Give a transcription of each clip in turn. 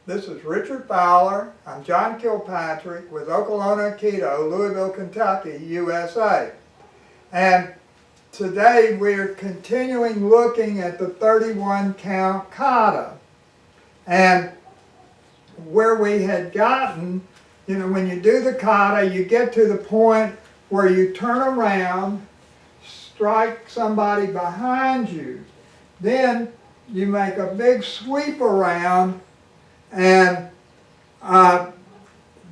This is Richard Fowler. I'm John Kilpatrick with Oklahoma Aikido, Louisville, Kentucky, USA. And today we're continuing looking at the 31 count kata. And where we had gotten, when you do the kata, you get to the point where you turn around, strike somebody behind you. Then you make a big sweep around, and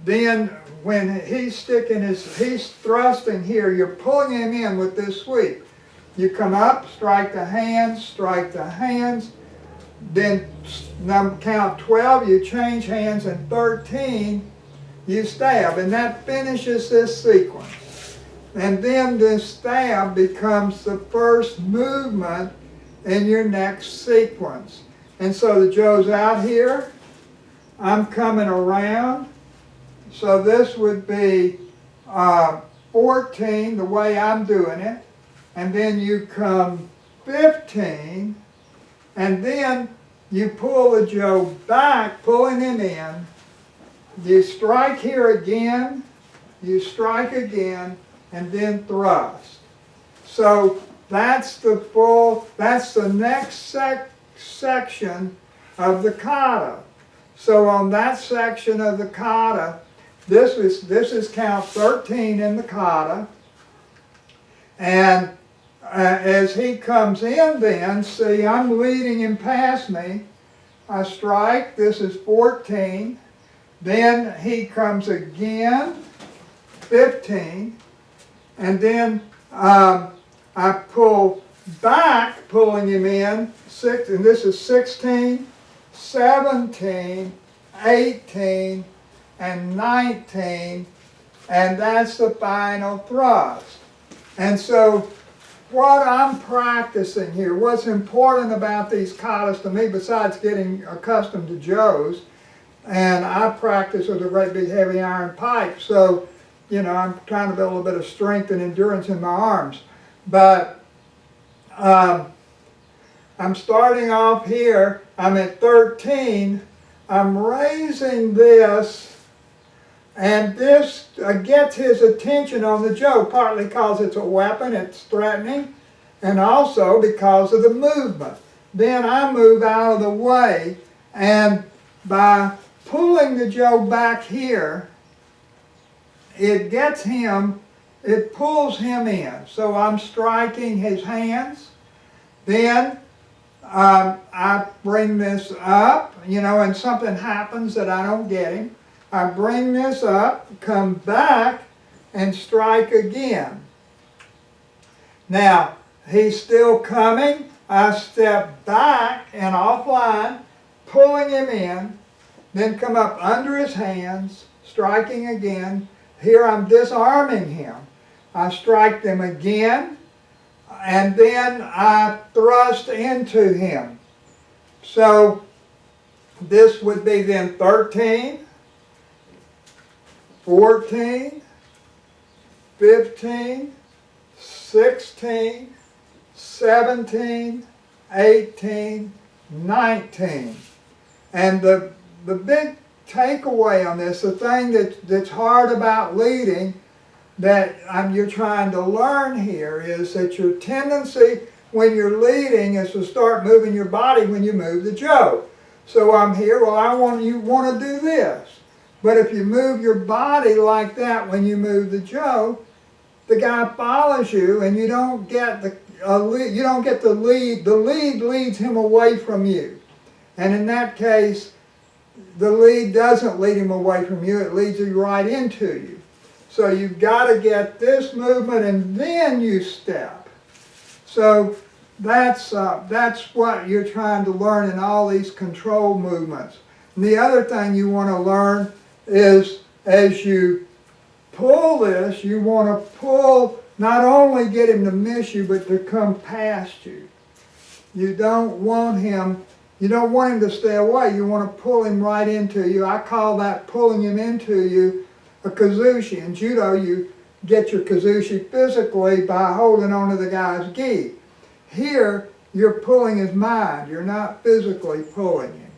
then when he's thrusting here, you're pulling him in with this sweep. You come up, strike the hands, then count 12, you change hands, and 13, you stab, and that finishes this sequence. And then this stab becomes the first movement in your next sequence. And so the Jo's out here, I'm coming around, so this would be 14 the way I'm doing it, and then you come 15, and then you pull the Jo back, pulling him in, you strike here again, you strike again, and then thrust. So that's the next section of the kata. So on that section of the kata, this is count 13 in the kata. And as he comes in then, see, I'm leading him past me. I strike, this is 14. Then he comes again, 15. And then I pull back, pulling him in, and this is 16, 17, 18, and 19, and that's the final thrust. And so what I'm practicing here, what's important about these katas to me, besides getting accustomed to Jo's, and I practice with a great big heavy iron pipe, so I'm trying to build a little bit of strength and endurance in my arms. But I'm starting off here, I'm at 13, I'm raising this, and this gets his attention on the Jo, partly because it's a weapon, it's threatening, and also because of the movement. Then I move out of the way, and by pulling the Jo back here, it pulls him in. So I'm striking his hands. Then I bring this up, and something happens that I don't get him. I bring this up, come back, and strike again. Now, he's still coming. I step back and offline, pulling him in, then come up under his hands, striking again. Here I'm disarming him. I strike them again, and then I thrust into him. So this would be then 13, 14, 15, 16, 17, 18, 19. And the big takeaway on this, the thing that's hard about leading, that you're trying to learn here, is that your tendency when you're leading is to start moving your body when you move the Jo. So I'm here, well, you want to do this. But if you move your body like that when you move the Jo, the guy follows you and you don't get the lead. The lead leads him away from you. And in that case, the lead doesn't lead him away from you, it leads him right into you. So you've got to get this movement and then you step. So that's what you're trying to learn in all these control movements. And the other thing you want to learn is, as you pull this, you want to pull, not only get him to miss you, but to come past you. You don't want him to stay away. You want to pull him right into you. I call that pulling him into you a Kuzushi. In Judo, you get your Kuzushi physically by holding onto the guy's gi. Here, you're pulling his mind. You're not physically pulling him.